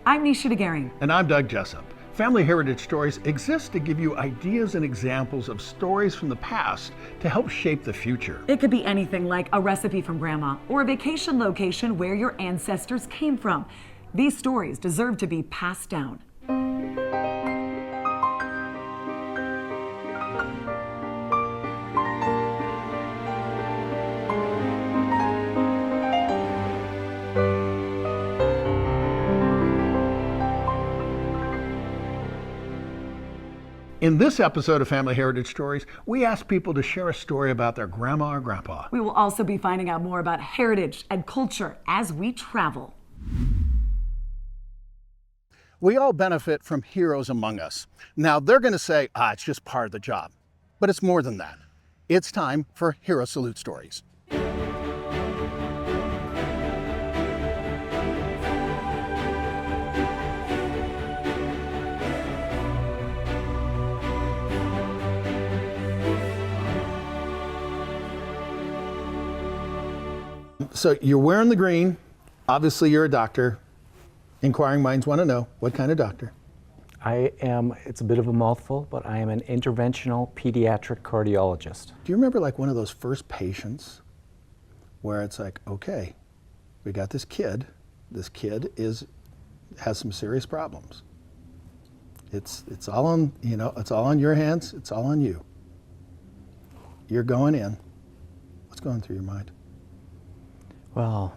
I'm Nisha DeGaring. And I'm Doug Jessop. Family Heritage Stories exist to give you ideas and examples of stories from the past to help shape the future. It could be anything like a recipe from Grandma or a vacation location where your ancestors came from. These stories deserve to be passed down. In this episode of Family Heritage Stories, we ask people to share a story about their grandma or grandpa. We will also be finding out more about heritage and culture as we travel. We all benefit from heroes among us. Now, they're going to say, it's just part of the job. But it's more than that. It's time for Hero Salute Stories. So you're wearing the green. Obviously, you're a doctor. Inquiring minds want to know, what kind of doctor? I am, it's a bit of a mouthful, but I am an interventional pediatric cardiologist. Do you remember like one of those first patients where it's like, okay, we got this kid. This kid has some serious problems. It's all on, it's all on your hands. It's all on you. You're going in. What's going through your mind? Well,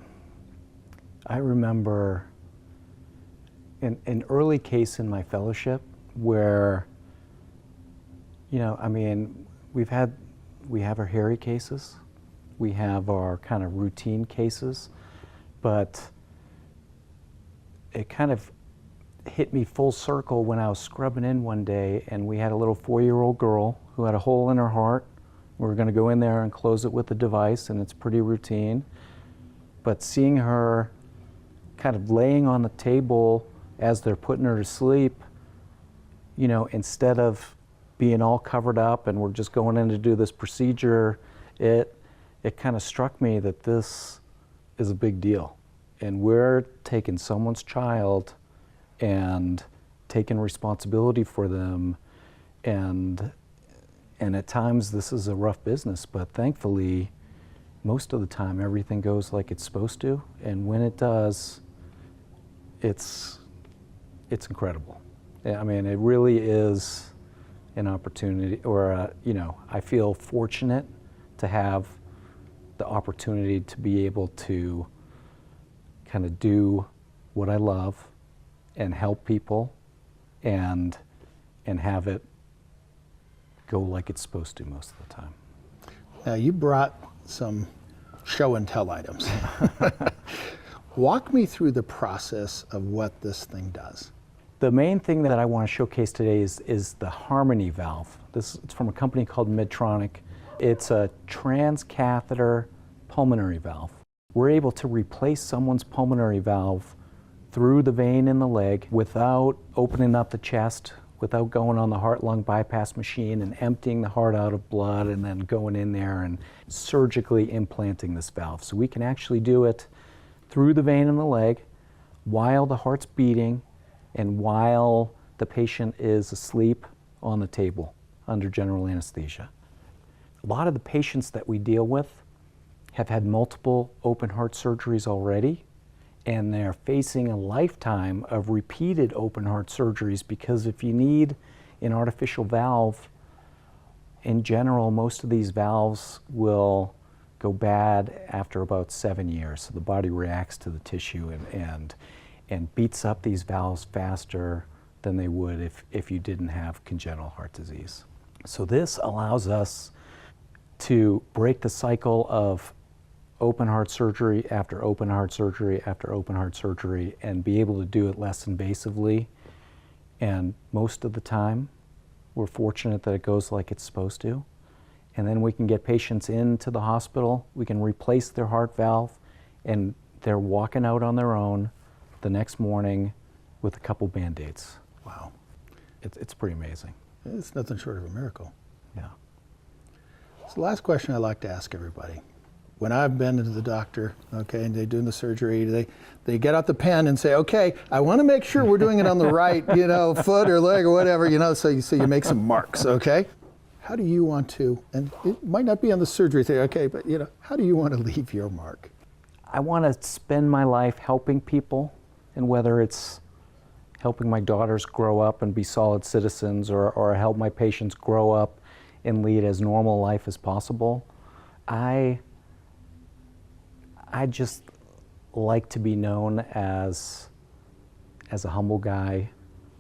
I remember an early case in my fellowship where, we have our hairy cases, we have our kind of routine cases, but it kind of hit me full circle when I was scrubbing in one day and we had a little 4-year-old girl who had a hole in her heart. We were going to go in there and close it with a device, and it's pretty routine. But seeing her kind of laying on the table as they're putting her to sleep, instead of being all covered up and we're just going in to do this procedure, it kind of struck me that this is a big deal. And we're taking someone's child and taking responsibility for them. And at times this is a rough business, but thankfully, most of the time everything goes like it's supposed to, and when it does, it's incredible. I mean, it really is an opportunity, or I feel fortunate to have the opportunity to be able to kind of do what I love and help people and have it go like it's supposed to most of the time. Now, you brought some show and tell items. Walk me through the process of what this thing does. The main thing that I want to showcase today is the Harmony valve. It's from a company called Medtronic. It's a transcatheter pulmonary valve. We're able to replace someone's pulmonary valve through the vein in the leg without opening up the chest, without going on the heart-lung bypass machine and emptying the heart out of blood and then going in there and surgically implanting this valve. So we can actually do it through the vein in the leg while the heart's beating and while the patient is asleep on the table under general anesthesia. A lot of the patients that we deal with have had multiple open heart surgeries already, and they're facing a lifetime of repeated open heart surgeries, because if you need an artificial valve, in general, most of these valves will go bad after about 7 years. So the body reacts to the tissue and beats up these valves faster than they would if you didn't have congenital heart disease. So this allows us to break the cycle of open heart surgery after open heart surgery after open heart surgery and be able to do it less invasively. And most of the time, we're fortunate that it goes like it's supposed to. And then we can get patients into the hospital, we can replace their heart valve, and they're walking out on their own the next morning with a couple Band-Aids. Wow. It's pretty amazing. It's nothing short of a miracle. Yeah. So the last question I like to ask everybody. when I've been to the doctor, okay, and they're doing the surgery, they get out the pen and say, okay, I want to make sure we're doing it on the right, foot or leg or whatever, so you make some marks, okay? How do you want to, and it might not be on the surgery thing, okay, but how do you want to leave your mark? I want to spend my life helping people, and whether it's helping my daughters grow up and be solid citizens, or help my patients grow up and lead as normal life as possible, I just like to be known as a humble guy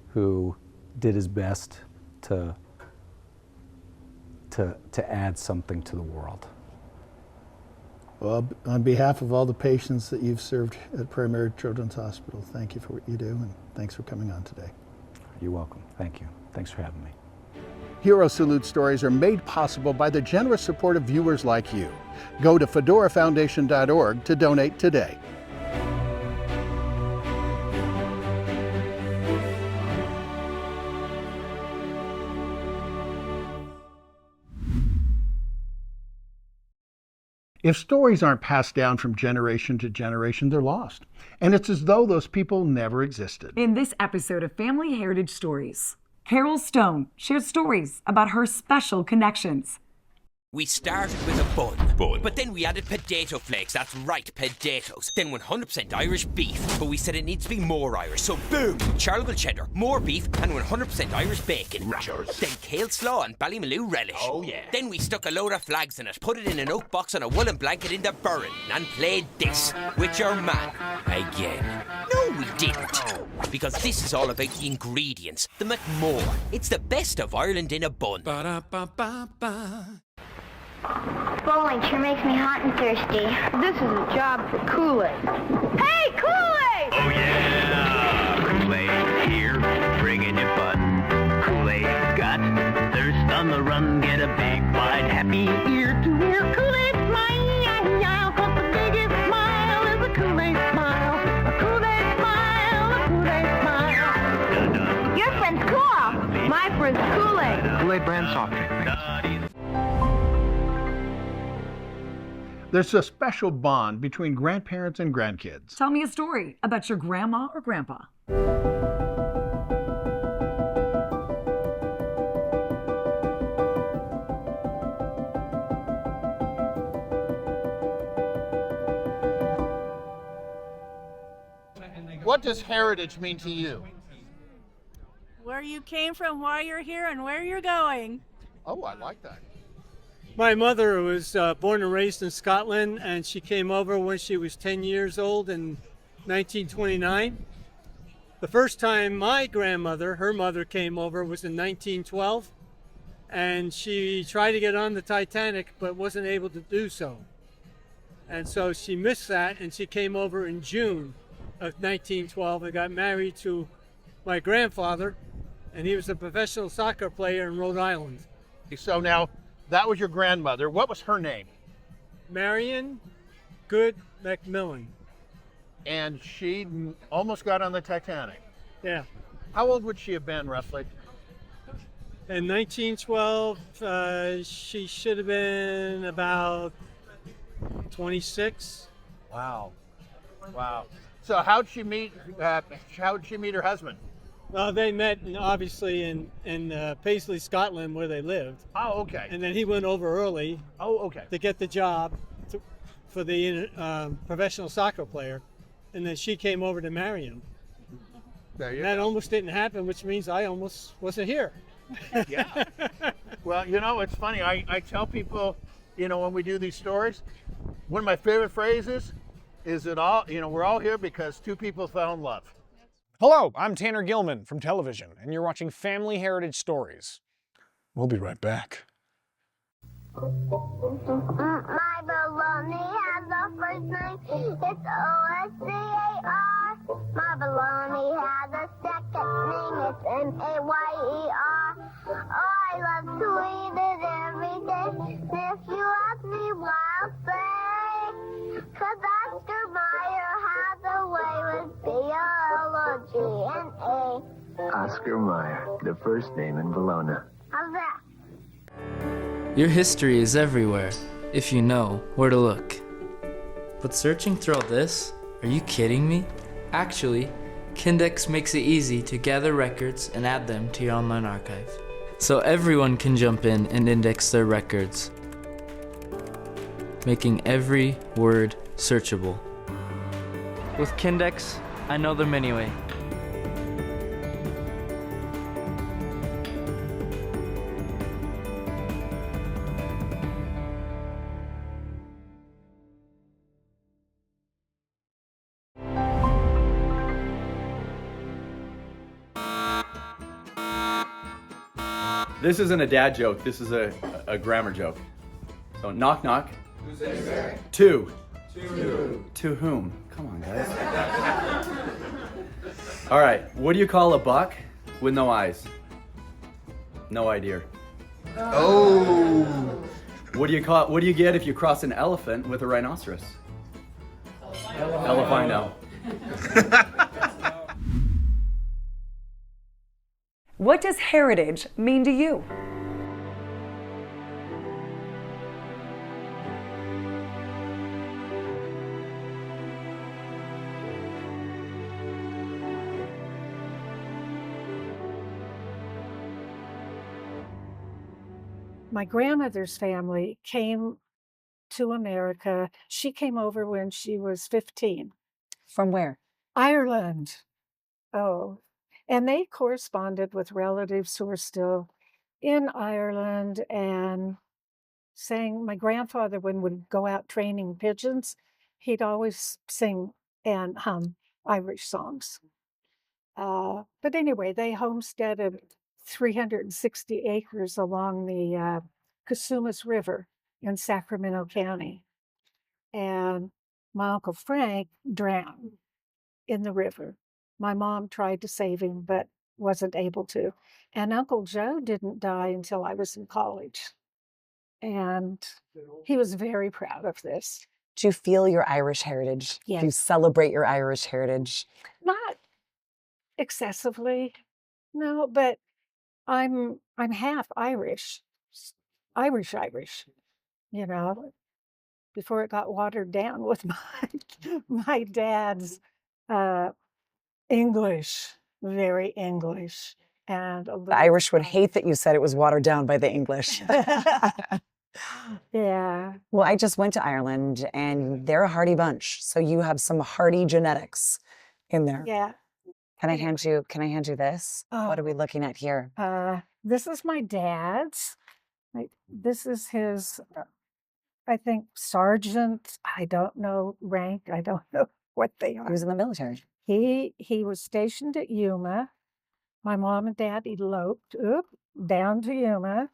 who did his best to add something to the world. Well, on behalf of all the patients that you've served at Primary Children's Hospital, thank you for what you do, and thanks for coming on today. You're welcome. Thank you. Thanks for having me. Hero Salute stories are made possible by the generous support of viewers like you. Go to fedorafoundation.org to donate today. If stories aren't passed down from generation to generation, they're lost. And it's as though those people never existed. In this episode of Family Heritage Stories, Carol Stone shares stories about her special connections. We started with a bun, but then we added potato flakes, that's right, potatoes. Then 100% Irish beef, but we said it needs to be more Irish, so boom, charlevoix cheddar, more beef, and 100% Irish bacon. Rashers. Then kale slaw and Ballymaloo relish. Oh yeah. Then we stuck a load of flags in it, put it in an oak box on a woolen blanket in the burren, and played this with your man again. No, we didn't. Because this is all about the ingredients, the McMore. It's the best of Ireland in a bun. Ba-da-ba-ba-ba. Bowling sure makes me hot and thirsty. This is a job for Kool-Aid. Hey, Kool-Aid! Oh yeah! Kool-Aid here, bringing you fun. Kool-Aid's got thirst on the run. Get a big, wide, happy ear to hear Kool-Aid smile. Cause the biggest smile is a Kool-Aid smile. A Kool-Aid smile, a Kool-Aid smile. Dun-dun. Your friend's cool. My friend's Kool-Aid. Kool-Aid brand soft drink. There's a special bond between grandparents and grandkids. Tell me a story about your grandma or grandpa. What does heritage mean to you? Where you came from, why you're here, and where you're going. Oh, I like that. My mother was born and raised in Scotland, and she came over when she was 10 years old in 1929. The first time my grandmother, her mother, came over was in 1912, and she tried to get on the Titanic but wasn't able to do so. And so she missed that, and she came over in June of 1912 and got married to my grandfather, and he was a professional soccer player in Rhode Island. So now, that was your grandmother. What was her name? Marion Good Macmillan. And she almost got on the Titanic. Yeah. How old would she have been, roughly? In 1912, she should have been about 26. Wow. Wow. So how'd she meet her husband? Well, they met obviously in Paisley, Scotland, where they lived. Oh, okay. And then he went over early. Oh, okay. To get the job for the professional soccer player, and then she came over to marry him. There you and that go. almost didn't happen, which means I almost wasn't here. Yeah. Well, it's funny. I tell people, when we do these stories, one of my favorite phrases is that we're all here because two people fell in love. Hello, I'm Tanner Gilman from television, and you're watching Family Heritage Stories. We'll be right back. My baloney has a first name. It's O-S-C-A-R. My baloney has a second name. It's M-A-Y-E-R. Oh, I love to eat it every day. If you ask me why, I'll say, 'cause Oscar Mayer has a way with B-L-O-G-N-A. Oscar Mayer, the first name in Bologna. How's that? Your history is everywhere, if you know where to look. But searching through all this? Are you kidding me? Actually, Kindex makes it easy to gather records and add them to your online archive. So everyone can jump in and index their records, making every word searchable. With Kindex, I know them anyway. This isn't a dad joke, this is a grammar joke. So knock knock. Who's there? Two. To whom? Come on, guys. All right, what do you call a buck with no eyes? No idea. Oh. What do you get if you cross an elephant with a rhinoceros? Elephino. What does heritage mean to you? My grandmother's family came to America. She came over when she was 15. From where? Ireland. Oh, and they corresponded with relatives who were still in Ireland and sang. My grandfather, when would go out training pigeons, he'd always sing and hum Irish songs. But anyway, they homesteaded 360 acres along the Casumas River in Sacramento County. And my Uncle Frank drowned in the river. My mom tried to save him, but wasn't able to. And Uncle Joe didn't die until I was in college. And he was very proud of this. Do you feel your Irish heritage? Yes. Do you celebrate your Irish heritage? Not excessively, no, but I'm half Irish, Irish, you know, before it got watered down with my dad's English, very English. And The Irish would hate that you said it was watered down by the English. Yeah. Well, I just went to Ireland and they're a hearty bunch. So you have some hearty genetics in there. Yeah. Can I hand you this? What are we looking at here? This is my dad's. This is his, I think, sergeant. I don't know rank. I don't know what they are. He was in the military. He was stationed at Yuma. My mom and dad eloped down to Yuma.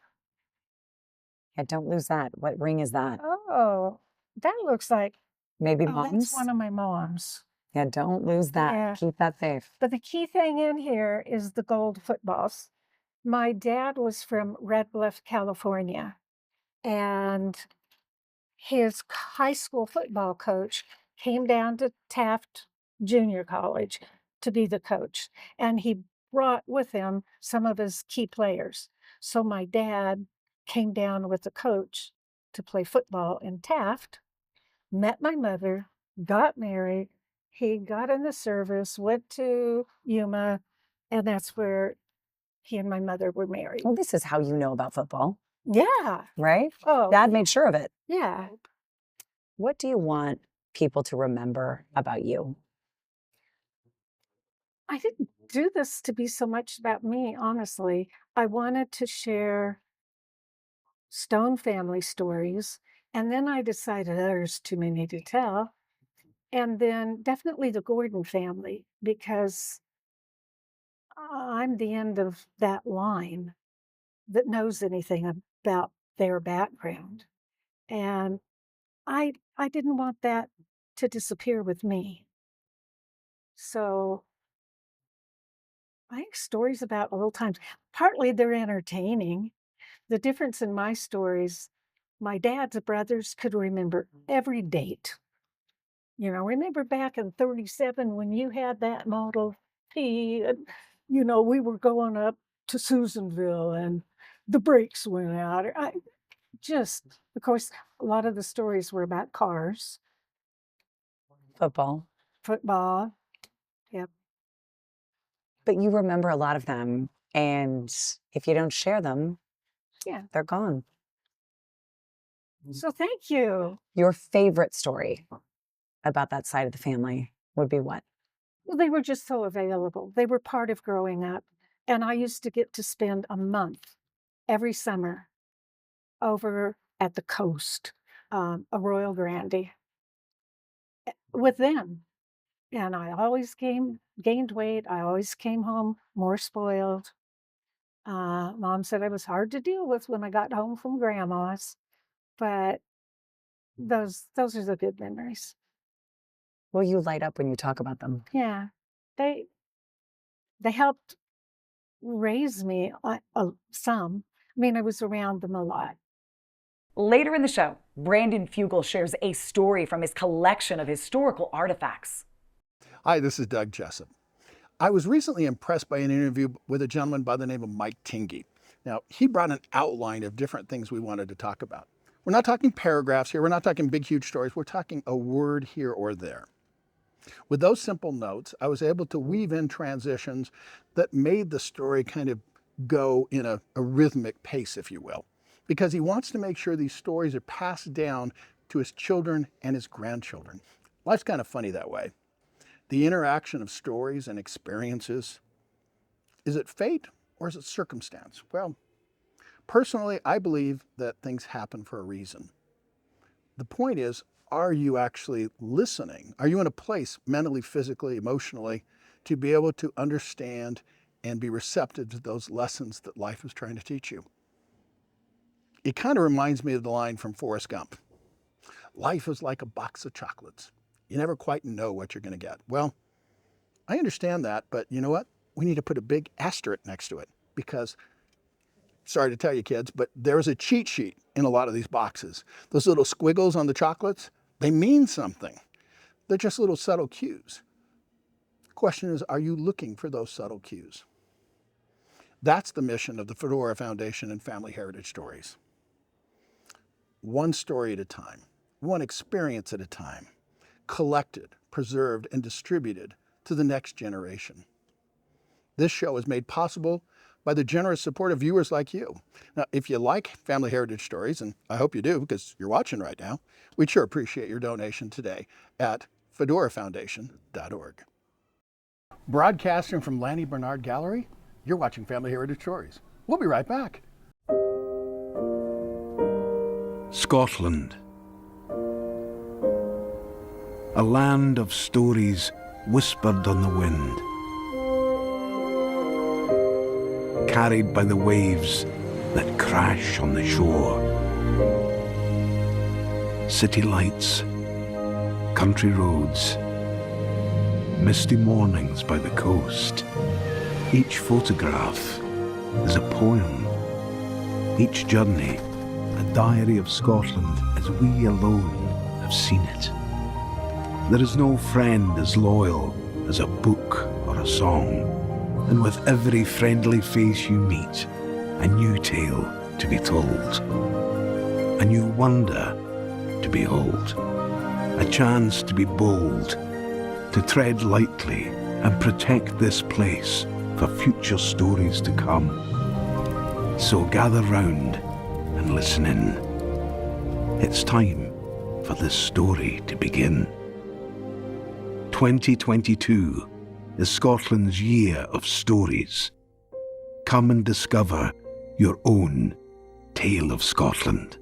Yeah, don't lose that. What ring is that? Oh, that looks like Maybe that's mom's? one of my mom's. Yeah, don't lose that. Yeah. Keep that safe. But the key thing in here is the gold footballs. My dad was from Red Bluff, California, and his high school football coach came down to Taft Junior College to be the coach, and he brought with him some of his key players. So my dad came down with the coach to play football in Taft, met my mother, got married. He got in the service, went to Yuma, and that's where he and my mother were married. Well, this is how you know about football, Yeah. right? Oh, Dad made sure of it. yeah. What do you want people to remember about you? I didn't do this to be so much about me, honestly. I wanted to share Stone family stories, and then I decided there's too many to tell. And then definitely the Gordon family, because I'm the end of that line that knows anything about their background. And I didn't want that to disappear with me. So I think stories about old times, partly they're entertaining. The difference in my stories, my dad's brothers could remember every date. You know, remember back in 37 when you had that Model T, and, you know, we were going up to Susanville and the brakes went out. Of course, a lot of the stories were about cars. Football. football. Yep. But you remember a lot of them, and if you don't share them, Yeah. they're gone. So thank you. Your favorite story about that side of the family would be what? Well, they were just so available. They were part of growing up. And I used to get to spend a month every summer over at the coast, Arroyo Grande, with them. And I always gained weight. I always came home more spoiled. Mom said I was hard to deal with when I got home from grandma's, but those are the good memories. Well, you light up when you talk about them. Yeah, they helped raise me some. I mean, I was around them a lot. Later in the show, Brandon Fugel shares a story from his collection of historical artifacts. Hi, this is Doug Jessop. I was recently impressed by an interview with a gentleman by the name of Mike Tingey. Now, he brought an outline of different things we wanted to talk about. We're not talking paragraphs here. We're not talking big, huge stories. We're talking a word here or there. With those simple notes, I was able to weave in transitions that made the story kind of go in a rhythmic pace, if you will, because he wants to make sure these stories are passed down to his children and his grandchildren. Life's kind of funny that way. The interaction of stories and experiences, is it fate or is it circumstance? Well, personally, I believe that things happen for a reason. The point is, are you actually listening? Are you in a place mentally, physically, emotionally to be able to understand and be receptive to those lessons that life is trying to teach you? It kind of reminds me of the line from Forrest Gump. Life is like a box of chocolates. You never quite know what you're going to get. Well, I understand that, but you know what? We need to put a big asterisk next to it because, sorry to tell you kids, but there's a cheat sheet in a lot of these boxes. Those little squiggles on the chocolates, they mean something. They're just little subtle cues. The question is, are you looking for those subtle cues? That's the mission of the Fedora Foundation and Family Heritage Stories. One story at a time, one experience at a time, collected, preserved, and distributed to the next generation. This show is made possible by the generous support of viewers like you. Now, if you like Family Heritage Stories, and I hope you do because you're watching right now, we'd sure appreciate your donation today at fedorafoundation.org. Broadcasting from Lanny Bernard Gallery, you're watching Family Heritage Stories. We'll be right back. Scotland. A land of stories whispered on the wind, carried by the waves that crash on the shore. City lights, country roads, misty mornings by the coast. Each photograph is a poem, each journey a diary of Scotland as we alone have seen it. There is no friend as loyal as a book or a song, and with every friendly face you meet, a new tale to be told, a new wonder to behold, a chance to be bold, to tread lightly and protect this place for future stories to come. So gather round and listen in. It's time for this story to begin. 2022 is Scotland's year of stories. Come and discover your own tale of Scotland.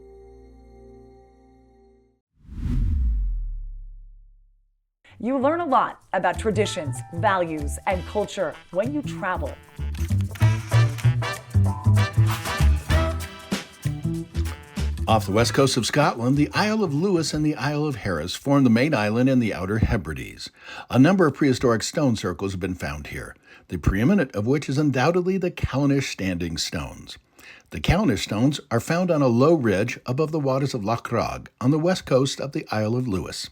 You learn a lot about traditions, values, and culture when you travel. Off the west coast of Scotland, the Isle of Lewis and the Isle of Harris form the main island in the Outer Hebrides. A number of prehistoric stone circles have been found here, the preeminent of which is undoubtedly the Callanish standing stones. The Callanish stones are found on a low ridge above the waters of Loch Rog on the west coast of the Isle of Lewis.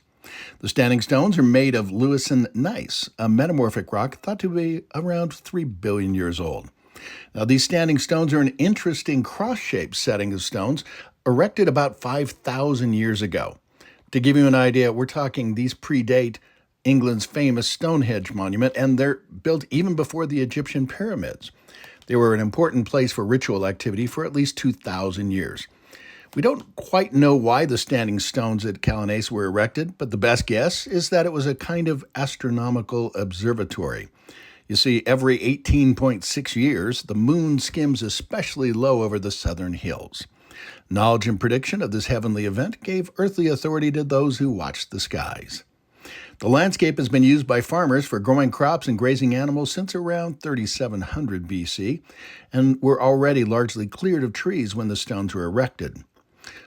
The standing stones are made of Lewisan gneiss, a metamorphic rock thought to be around 3 billion years old. Now, these standing stones are an interesting cross-shaped setting of stones erected about 5,000 years ago. To give you an idea, we're talking these predate England's famous Stonehenge monument, and they're built even before the Egyptian pyramids. They were an important place for ritual activity for at least 2,000 years. We don't quite know why the standing stones at Kalanace were erected, but the best guess is that it was a kind of astronomical observatory. You see, every 18.6 years, the moon skims especially low over the southern hills. Knowledge and prediction of this heavenly event gave earthly authority to those who watched the skies. The landscape has been used by farmers for growing crops and grazing animals since around 3700 BC, and were already largely cleared of trees when the stones were erected.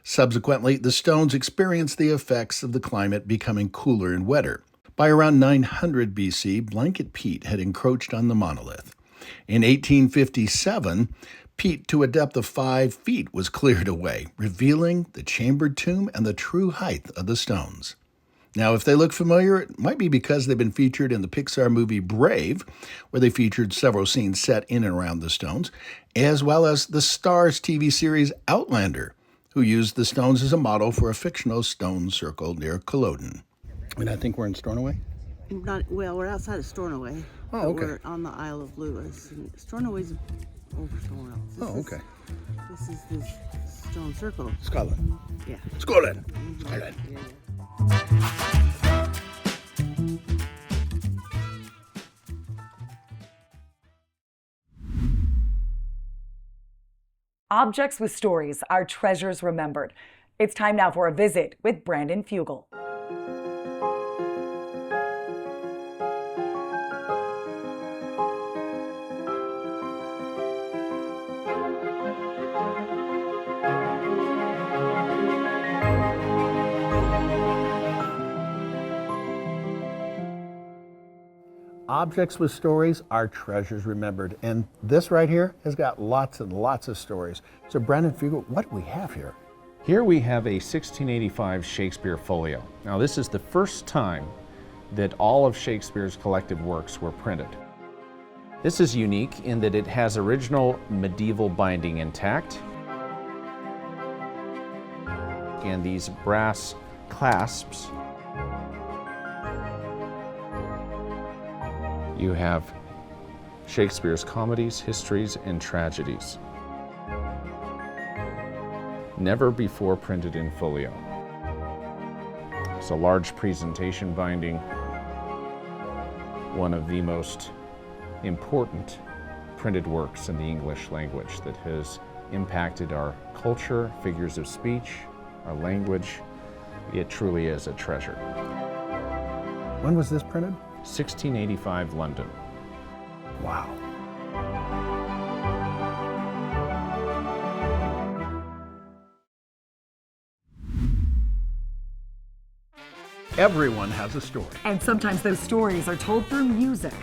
Subsequently, the stones experienced the effects of the climate becoming cooler and wetter. By around 900 BC, blanket peat had encroached on the monolith. In 1857, peat to a depth of 5 feet was cleared away, revealing the chambered tomb and the true height of the stones. Now, if they look familiar, it might be because they've been featured in the Pixar movie Brave, where they featured several scenes set in and around the stones, as well as the Starz TV series Outlander, who used the stones as a model for a fictional stone circle near Culloden. And I think we're in Stornoway? We're outside of Stornoway. Oh, okay. We're on the Isle of Lewis. And Stornoway's over somewhere else. Okay. This is the stone circle. Scotland. Yeah. Scotland. Scotland. Yeah. Objects with stories, our treasures remembered. It's time now for a visit with Brandon Fugel. Objects with stories are treasures remembered. And this right here has got lots and lots of stories. So Brandon Fugel, what do we have here? Here we have a 1685 Shakespeare folio. Now this is the first time that all of Shakespeare's collected works were printed. This is unique in that it has original medieval binding intact, and these brass clasps. You have Shakespeare's comedies, histories, and tragedies. Never before printed in folio. It's a large presentation binding, one of the most important printed works in the English language that has impacted our culture, figures of speech, our language. It truly is a treasure. When was this printed? 1685 London. Wow. Everyone has a story. And sometimes those stories are told through music.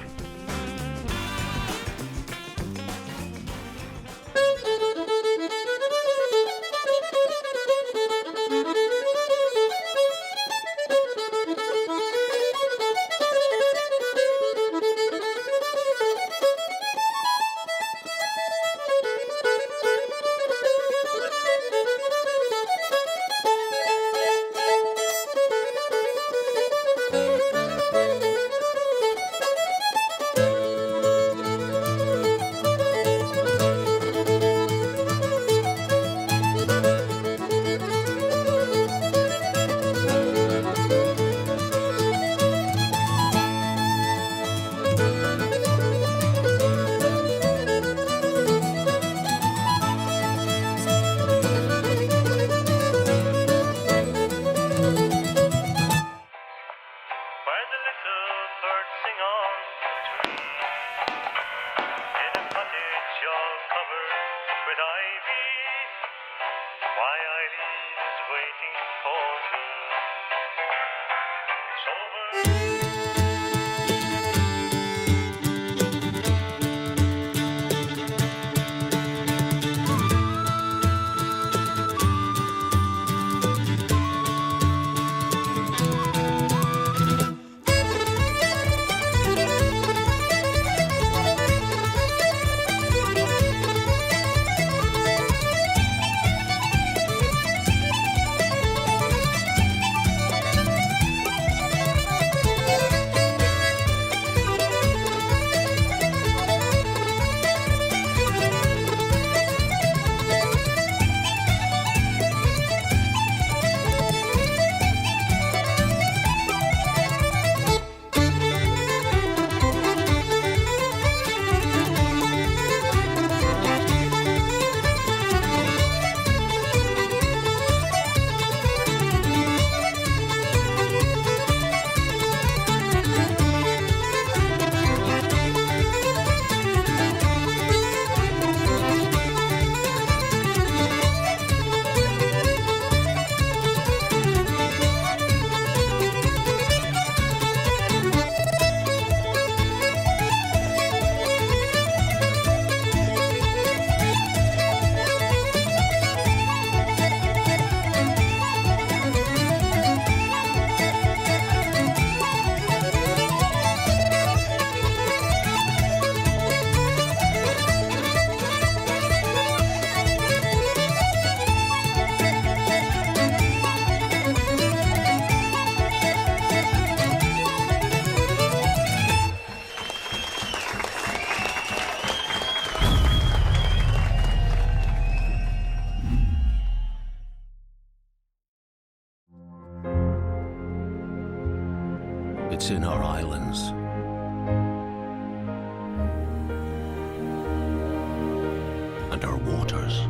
and our waters.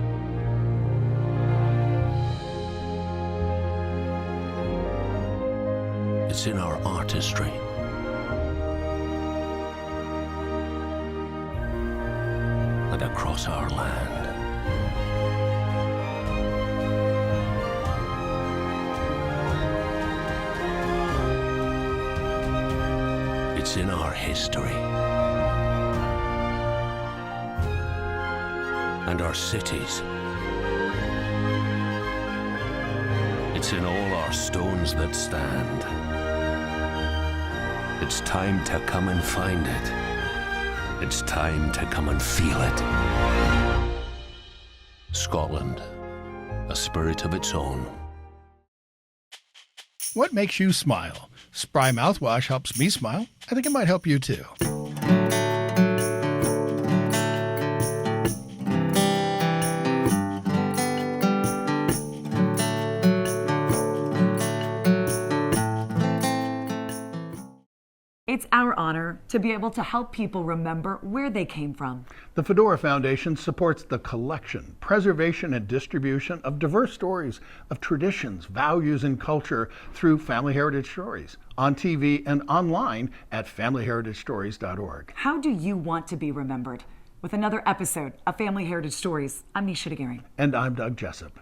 It's in our artistry. And across our land. It's in our history. And our cities. It's in all our stones that stand. It's time to come and find it. It's time to come and feel it. Scotland, a spirit of its own. What makes you smile? Spry mouthwash helps me smile. I think it might help you too. It's our honor to be able to help people remember where they came from. The Fedora Foundation supports the collection, preservation, and distribution of diverse stories of traditions, values, and culture through Family Heritage Stories, on TV and online at familyheritagestories.org. How do you want to be remembered? With another episode of Family Heritage Stories, I'm Nisha DeGaring. And I'm Doug Jessop.